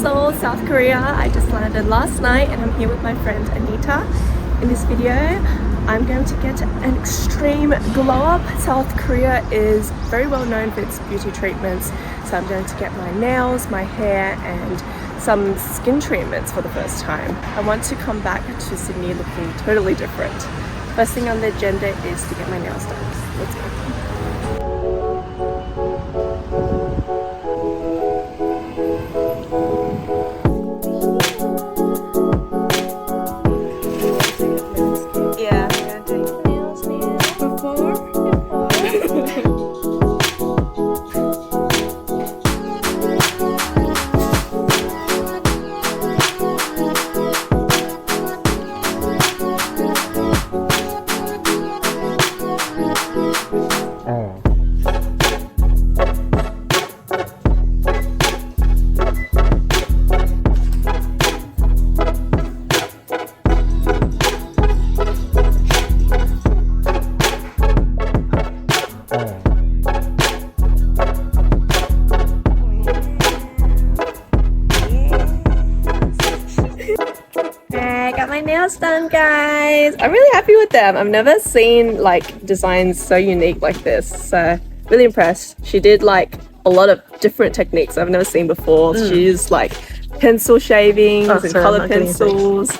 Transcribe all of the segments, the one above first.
Seoul, South Korea. I just landed last night and I'm here with my friend Anita. In this video, I'm going to get an extreme glow up. South Korea is very well known for its beauty treatments, so I'm going to get my nails, my hair and some skin treatments for the first time. I want to come back to Sydney looking totally different. First thing on the agenda is to get my nails done. Let's go. My nails done, guys. I'm really happy with them. I've never seen like designs so unique like this, so really impressed. She did like a lot of different techniques I've never seen before. She used like pencil shavings and color pencils.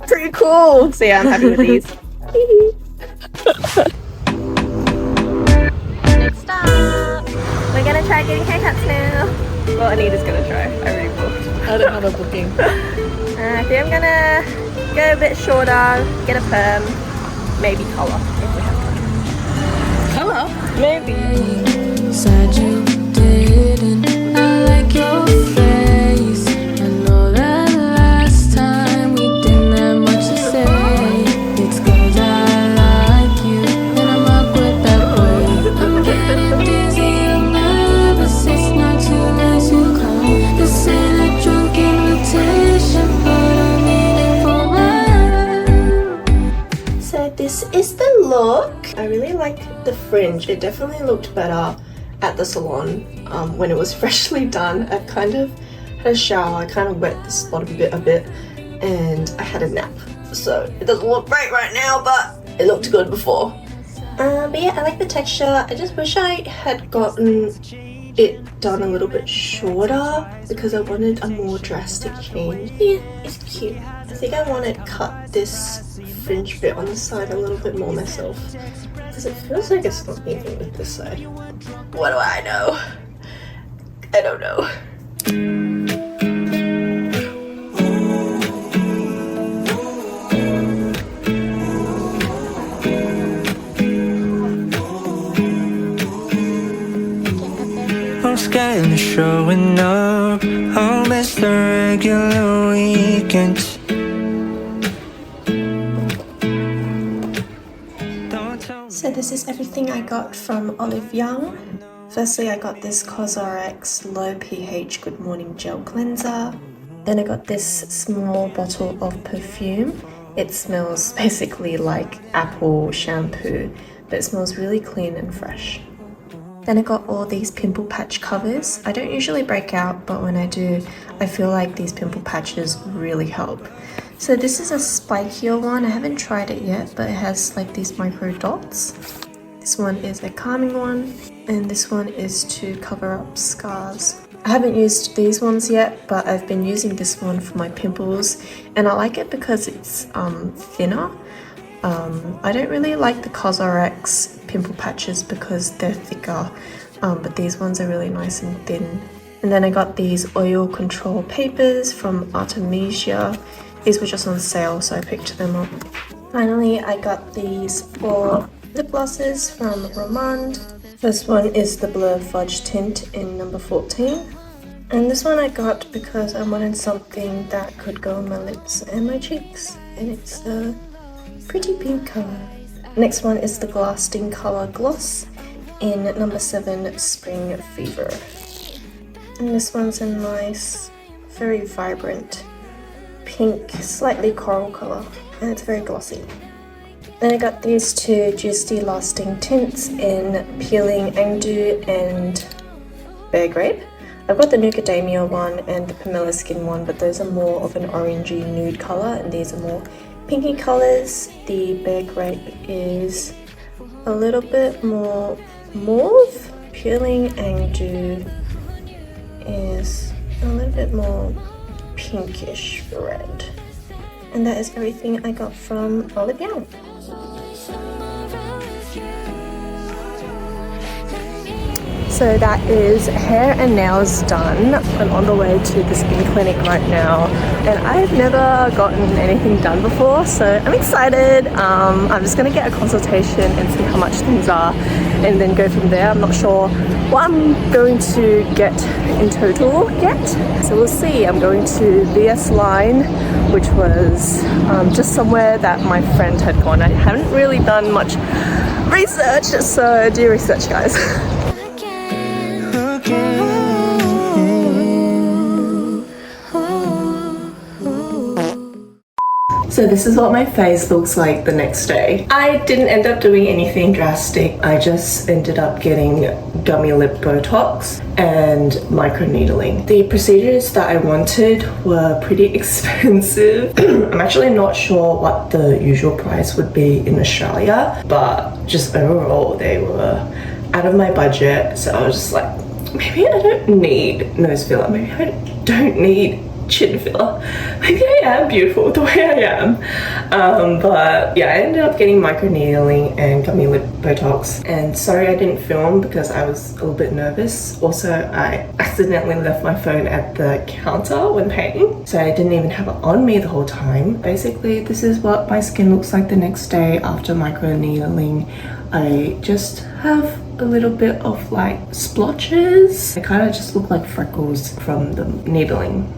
Pretty cool. So yeah, I'm happy with these. Next up, we're gonna try getting haircuts now. Well, Anita's gonna try. I already booked. I don't have a booking. I think I'm gonna go a bit shorter, get a perm, maybe colour if we have time. Colour? Maybe. Said you didn't. I like your face. I know that last time we didn't have much to say. It's 'cause I like you and I'm awkward that way. I'm getting dizzy, I'm nervous. It's not too late to call. This ain't a drunk invitation, but I'm meaning for mine. So this is the look. I really like the fringe. It definitely looked better at the salon when it was freshly done. I kind of had a shower, I kind of wet the spot a bit and I had a nap. So it doesn't look great right now, but it looked good before. But yeah, I like the texture. I just wish I had gotten it done a little bit shorter because I wanted a more drastic change. Yeah, it's cute. I think I want to cut this fringe bit on the side a little bit more myself because it feels like it's not even with this side. What do I know? I don't know. Scared of showing up. I'll miss the regular weekends. So this is everything I got from Olive Young. Firstly, I got this COSRX Low pH Good Morning Gel Cleanser. Then I got this small bottle of perfume. It smells basically like apple shampoo, but it smells really clean and fresh. Then I got all these pimple patch covers. I don't usually break out, but when I do, I feel like these pimple patches really help. So this is a spikier one. I haven't tried it yet, but it has like these micro dots. This one is a calming one, and this one is to cover up scars. I haven't used these ones yet, but I've been using this one for my pimples, and I like it because it's thinner. I don't really like the COSRX pimple patches because they're thicker, but these ones are really nice and thin. And then I got these oil control papers from Artemisia. These were just on sale, so I picked them up. Finally, I got these 4 lip glosses from Romand. First one is the Blur Fudge Tint in number 14. And this one I got because I wanted something that could go on my lips and my cheeks. And it's a pretty pink color. Next one is the Lasting Color Gloss in number 7 Spring Fever. And this one's a nice, very vibrant pink, slightly coral color, and it's very glossy. Then I got these 2 Juicy Lasting Tints in Peeling Angdu and Bear Grape. I've got the Nucadamia one and the Pamela Skin one, but those are more of an orangey nude color, and these are more pinky colors. The Bear Grape is a little bit more mauve. Peeling and Dew is a little bit more pinkish red. And that is everything I got from Olive Young. So that is hair and nails done. I'm on the way to the skin clinic right now, and I've never gotten anything done before, so I'm excited. I'm just gonna get a consultation and see how much things are, and then go from there. I'm not sure what I'm going to get in total yet, so we'll see. I'm going to VSLINE, which was just somewhere that my friend had gone. I haven't really done much research, so do your research, guys. So this is what my face looks like the next day. I didn't end up doing anything drastic. I just ended up getting gummy lip botox and microneedling. The procedures that I wanted were pretty expensive. I'm actually not sure what the usual price would be in Australia, but just overall they were out of my budget. So I was just like, maybe I don't need nose filler. Maybe I don't need chin filler. Maybe I am beautiful the way I am. But yeah, I ended up getting microneedling and gummy lip botox. And sorry I didn't film because I was a little bit nervous. Also, I accidentally left my phone at the counter when paying, so I didn't even have it on me the whole time. Basically, this is what my skin looks like the next day after microneedling. I just have a little bit of like splotches. I kind of just look like freckles from the needling.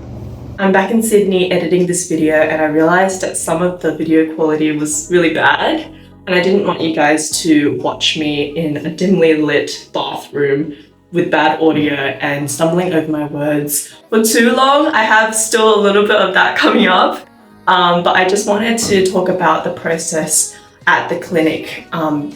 I'm back in Sydney editing this video, and I realized that some of the video quality was really bad, and I didn't want you guys to watch me in a dimly lit bathroom with bad audio and stumbling over my words for too long. I have still a little bit of that coming up, but I just wanted to talk about the process at the clinic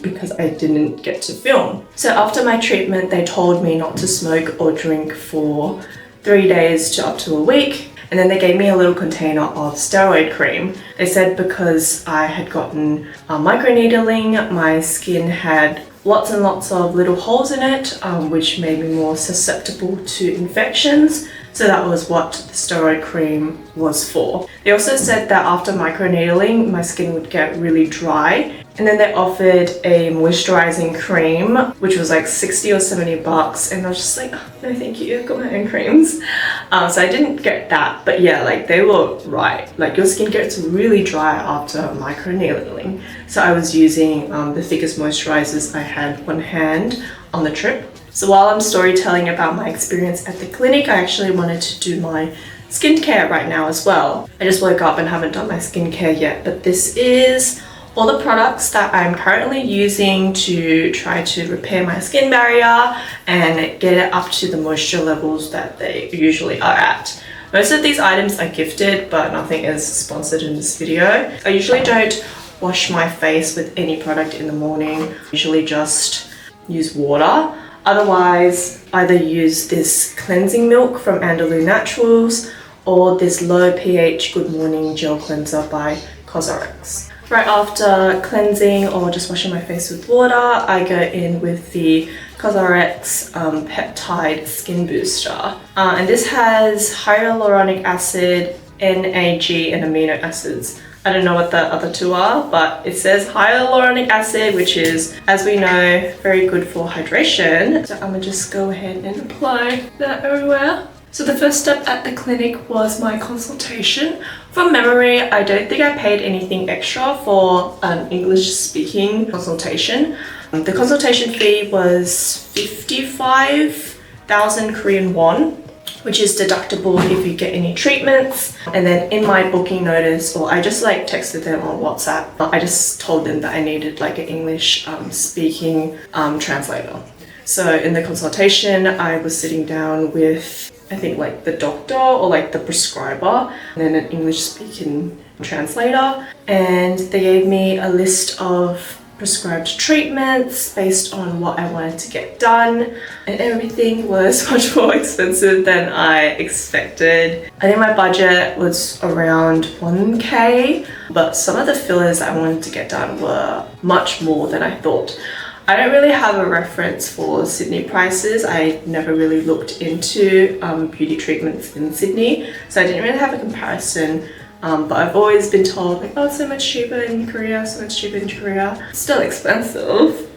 because I didn't get to film. So after my treatment, they told me not to smoke or drink for 3 days to up to a week. And then they gave me a little container of steroid cream. They said because I had gotten microneedling, my skin had lots and lots of little holes in it, which made me more susceptible to infections. So that was what the steroid cream was for. They also said that after microneedling, my skin would get really dry. And then they offered a moisturizing cream, which was like 60 or 70 bucks. And I was just like, oh, no, thank you, I've got my own creams. So I didn't get that, but yeah, like they were right. Like your skin gets really dry after microneedling. So I was using the thickest moisturizers I had on hand on the trip. So while I'm storytelling about my experience at the clinic, I actually wanted to do my skincare right now as well. I just woke up and haven't done my skincare yet, but this is all the products that I'm currently using to try to repair my skin barrier and get it up to the moisture levels that they usually are at. Most of these items are gifted, but nothing is sponsored in this video. I usually don't wash my face with any product in the morning. I usually just use water. Otherwise, either use this cleansing milk from Andalou Naturals or this low pH Good Morning Gel Cleanser by CosRx. Right after cleansing or just washing my face with water, I go in with the CosRx Peptide Skin Booster. And this has hyaluronic acid, NAG, and amino acids. I don't know what the other two are, but it says hyaluronic acid, which is, as we know, very good for hydration. So I'm gonna just go ahead and apply that everywhere. So the first step at the clinic was my consultation. From memory, I don't think I paid anything extra for an English speaking consultation. The consultation fee was 55,000 Korean won, which is deductible if you get any treatments. And then in my booking notice, or I just like texted them on WhatsApp, I just told them that I needed like an English speaking translator. So in the consultation, I was sitting down with, I think like the doctor or like the prescriber, and then an English speaking translator. And they gave me a list of prescribed treatments based on what I wanted to get done, and everything was much more expensive than I expected. I think my budget was around 1k, but some of the fillers I wanted to get done were much more than I thought. I don't really have a reference for Sydney prices. I never really looked into beauty treatments in Sydney, so I didn't really have a comparison. But I've always been told, like, oh, it's so much cheaper in Korea, so much cheaper in Korea. It's still expensive.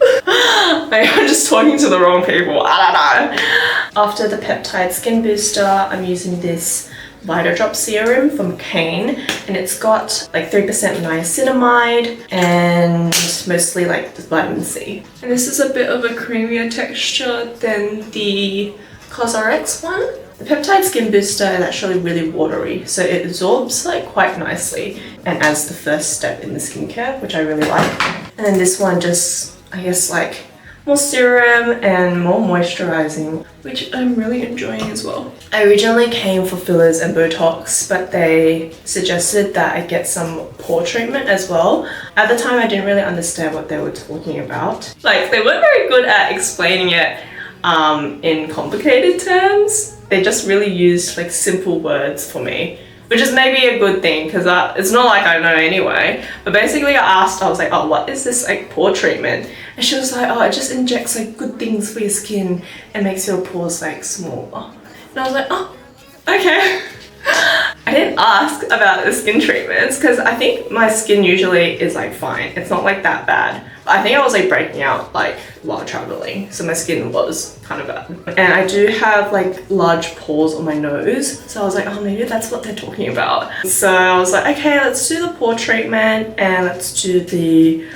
Maybe I'm just talking to the wrong people, I don't know. After the peptide skin booster, I'm using this Vita Drop serum from Kane, and it's got like 3% niacinamide and mostly like vitamin C. And this is a bit of a creamier texture than the CosRX one. The peptide skin booster is actually really watery, so it absorbs like quite nicely and as the first step in the skincare, which I really like. And then this one just, I guess, like more serum and more moisturizing, which I'm really enjoying as well. I originally came for fillers and Botox, but they suggested that I get some pore treatment as well. At the time, I didn't really understand what they were talking about. Like, they weren't very good at explaining it in complicated terms. They just really used like simple words for me, which is maybe a good thing because it's not like I know anyway. But basically I was like, oh, what is this like pore treatment? And she was like, oh, it just injects like good things for your skin and makes your pores like smaller. And I was like, oh, okay. I didn't ask about the skin treatments because I think my skin usually is like fine. It's not like that bad. I think I was like breaking out like while traveling, so my skin was kind of bad. And I do have like large pores on my nose, so I was like, oh, maybe that's what they're talking about. So I was like, okay, let's do the pore treatment and let's do the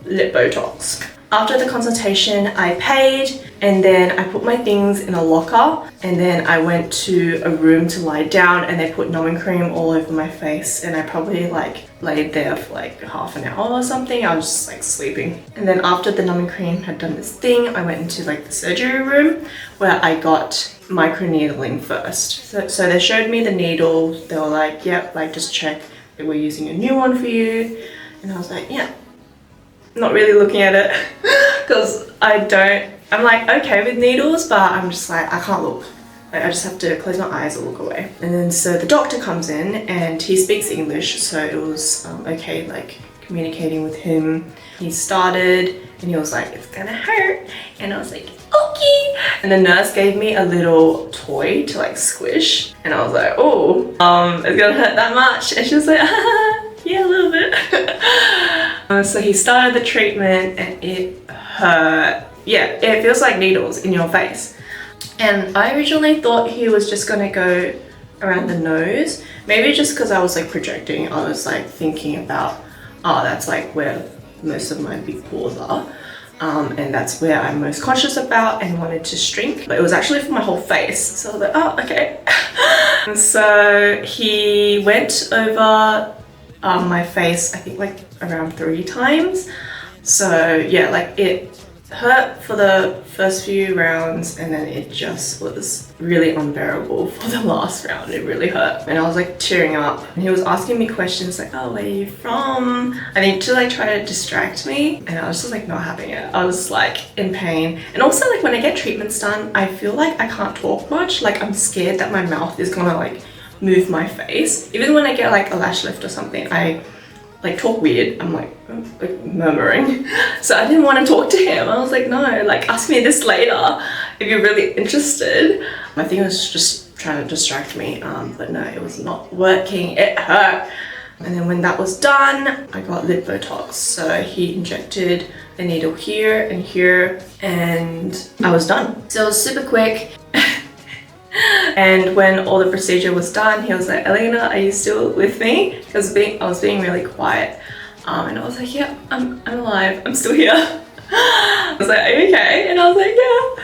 lip Botox. After the consultation, I paid and then I put my things in a locker, and then I went to a room to lie down and they put numbing cream all over my face, and I probably like laid there for like half an hour or something. I was just like sleeping. And then after the numbing cream had done this thing, I went into like the surgery room where I got microneedling first. So they showed me the needle. They were like, yep, like just check that we're using a new one for you. And I was like, yeah. Not really looking at it because I'm like okay with needles, but I'm just like, I can't look. Like, I just have to close my eyes or look away. And then so the doctor comes in and he speaks English, so it was okay like communicating with him. He started and he was like, it's gonna hurt, and I was like, okay. And the nurse gave me a little toy to like squish, and I was like, oh, it's gonna hurt that much? And she was like, yeah, a little bit. So he started the treatment and it hurt. Yeah, it feels like needles in your face. And I originally thought he was just gonna go around the nose. Maybe just because I was like projecting, I was like thinking about, oh, that's like where most of my big pores are. And that's where I'm most conscious about and wanted to shrink. But it was actually for my whole face. So I was like, oh, okay. So he went over my face, I think like around 3 times. So yeah, like it hurt for the first few rounds and then it just was really unbearable for the last round. It really hurt and I was like tearing up, and he was asking me questions like, oh, where are you from? I think to like try to distract me, and I was just like not having it. I was like in pain. And also like when I get treatments done, I feel like I can't talk much. Like I'm scared that my mouth is gonna like move my face. Even when I get like a lash lift or something, I like talk weird. I'm like murmuring. So I didn't want to talk to him. I was like, no, like ask me this later if you're really interested. I think it was just trying to distract me, but no, it was not working. It hurt. And then when that was done, I got lip Botox. So he injected the needle here and here, and I was done. So it was super quick. And when all the procedure was done, he was like, Elena, are you still with me? Because I was being really quiet. And I was like, yeah, I'm alive. I'm still here. I was like, are you okay? And I was like, yeah.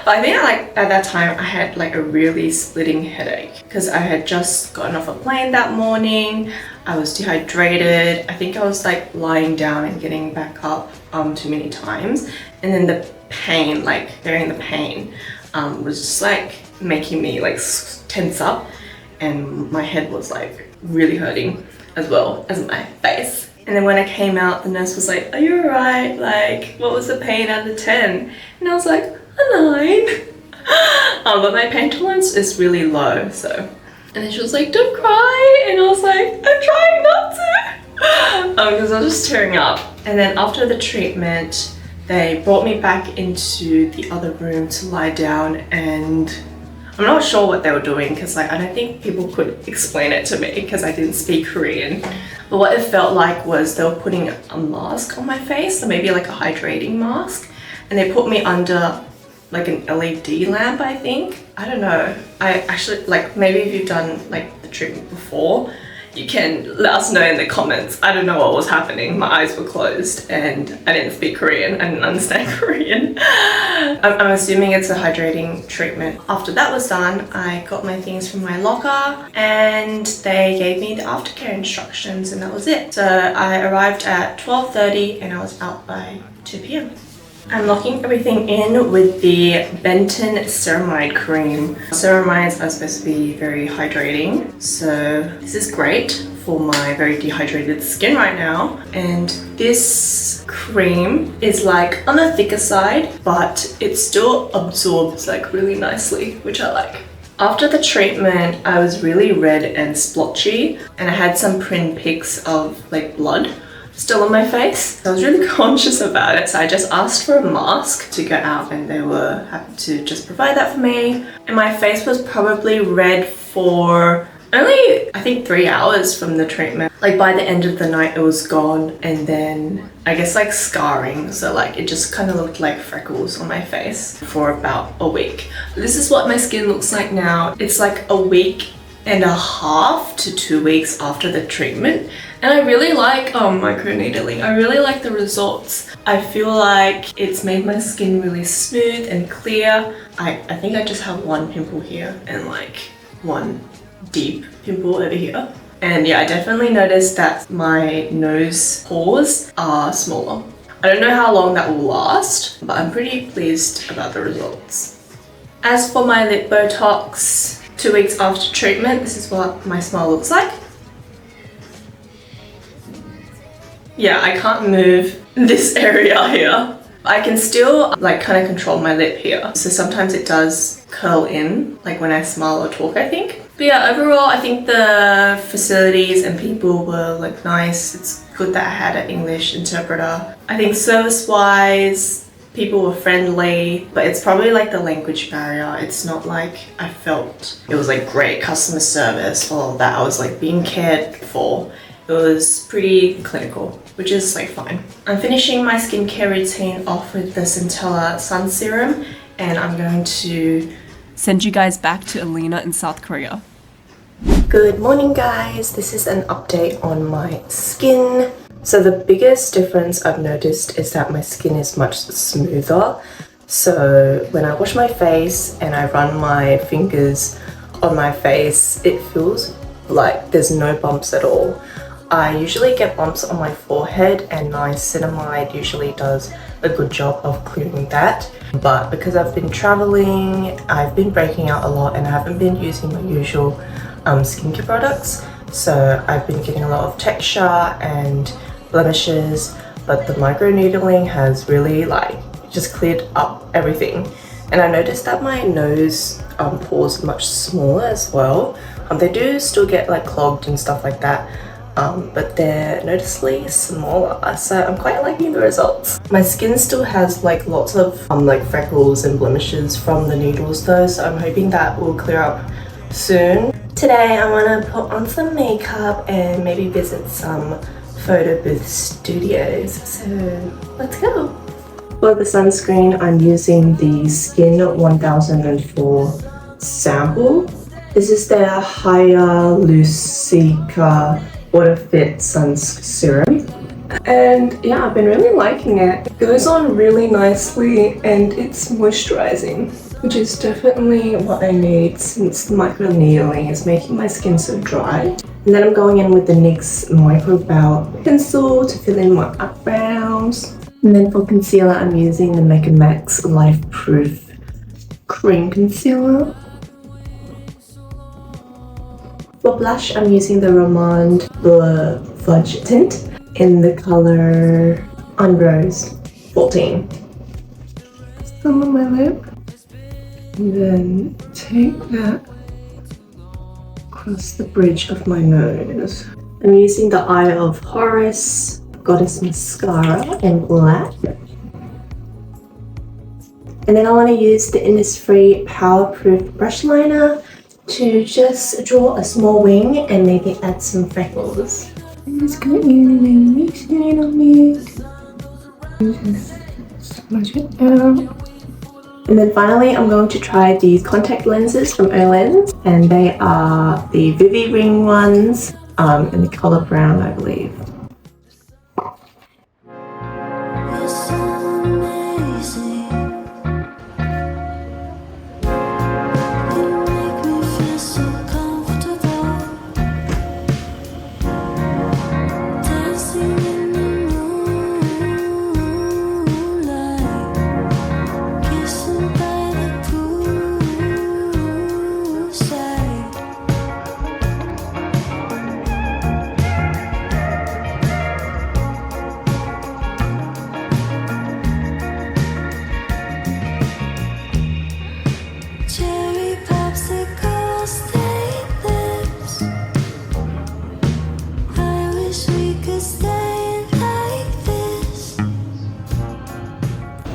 But I think at that time, I had like a really splitting headache because I had just gotten off a plane that morning. I was dehydrated. I think I was like lying down and getting back up too many times. And then the pain, like bearing the pain, was just like making me like tense up, and my head was like really hurting as well as my face. And then when I came out, the nurse was like, are you alright? Like, what was the pain out of 10? And I was like, a 9. But my pain tolerance is really low, so. And then she was like, don't cry. And I was like, I'm trying not to. Because I was just tearing up. And then after the treatment, they brought me back into the other room to lie down, and I'm not sure what they were doing because like I don't think people could explain it to me because I didn't speak Korean. But what it felt like was they were putting a mask on my face, so maybe like a hydrating mask, and they put me under like an LED lamp, I think. I don't know. I actually, like, maybe if you've done like the treatment before, you can let us know in the comments. I don't know what was happening. My eyes were closed and I didn't speak Korean. I didn't understand Korean. I'm assuming it's a hydrating treatment. After that was done, I got my things from my locker and they gave me the aftercare instructions and that was it. So I arrived at 12:30 and I was out by 2 p.m. I'm locking everything in with the Benton Ceramide cream. Ceramides are supposed to be very hydrating, so this is great for my very dehydrated skin right now. And this cream is like on the thicker side, but it still absorbs like really nicely, which I like. After the treatment, I was really red and splotchy, and I had some pinpricks of like blood still on my face. I was really conscious about it, so I just asked for a mask to go out and they were happy to just provide that for me. And my face was probably red for only, I think, 3 hours from the treatment. Like by the end of the night it was gone, and then I guess like scarring, so like it just kind of looked like freckles on my face for about a week. This is what my skin looks like now. It's like a week and a half to 2 weeks after the treatment. And I really like microneedling. I really like the results. I feel like it's made my skin really smooth and clear. I think I just have one pimple here and like one deep pimple over here. And yeah, I definitely noticed that my nose pores are smaller. I don't know how long that will last, but I'm pretty pleased about the results. As for my lip Botox, 2 weeks after treatment, this is what my smile looks like. Yeah, I can't move this area here. I can still like kind of control my lip here. So sometimes it does curl in, like when I smile or talk, I think. But yeah, overall, I think the facilities and people were like nice. It's good that I had an English interpreter. I think service-wise, people were friendly, but it's probably like the language barrier. It's not like I felt it was like great customer service or that I was like being cared for. It was pretty clinical, which is like fine. I'm finishing my skincare routine off with the Centella Sun Serum, and I'm going to send you guys back to Alina in South Korea. Good morning guys, this is an update on my skin. So the biggest difference I've noticed is that my skin is much smoother. So when I wash my face and I run my fingers on my face, it feels like there's no bumps at all. I usually get bumps on my forehead and niacinamide usually does a good job of clearing that. But because I've been traveling, I've been breaking out a lot and I haven't been using my usual skincare products. So I've been getting a lot of texture and blemishes, but the microneedling has really like just cleared up everything. And I noticed that my nose pores are much smaller as well. They do still get like clogged and stuff like that. But they're noticeably smaller, so I'm quite liking the results. My skin still has like lots of like freckles and blemishes from the needles though, so I'm hoping that will clear up soon. Today I want to put on some makeup and maybe visit some photo booth studios, so let's go. For the sunscreen, I'm using the Skin 1004 sample. This is their Hyaluronic Water Fit Sun Serum, and yeah, I've been really liking it. It goes on really nicely and it's moisturizing, which is definitely what I need since the microneedling is making my skin so dry. And then I'm going in with the NYX Micro Brow Pencil to fill in my eyebrows. And then for concealer, I'm using the Make and Max Life Proof Cream Concealer. For blush, I'm using the Romand Bleu Fudge tint. in the color Unrose 14. Some on my lip, and then take that across the bridge of my nose. I'm using the Eye of Horus Goddess Mascara in black. And then I want to use the Innisfree Powerproof Brush Liner to just draw a small wing and maybe add some freckles. I'm just going to use a mixing it on me. Just smudge it out. And then finally, I'm going to try these contact lenses from Olens, and they are the Vivi Ring ones in the color brown, I believe.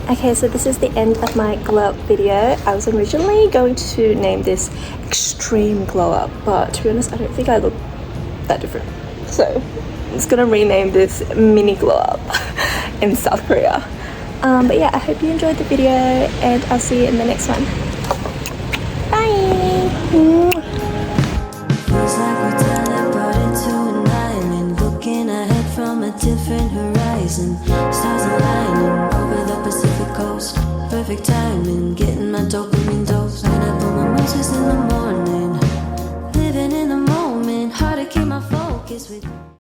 Okay, so this is the end of my glow up video. I was originally going to name this Extreme Glow Up, but to be honest, I don't think I look that different. So I'm just gonna rename this Mini Glow Up in South Korea. But yeah, I hope you enjoyed the video, and I'll see you in the next one. Bye! Feels like we're teleported to an island, looking ahead from a different horizon. Stars aligning over the Pacific coast. Perfect time.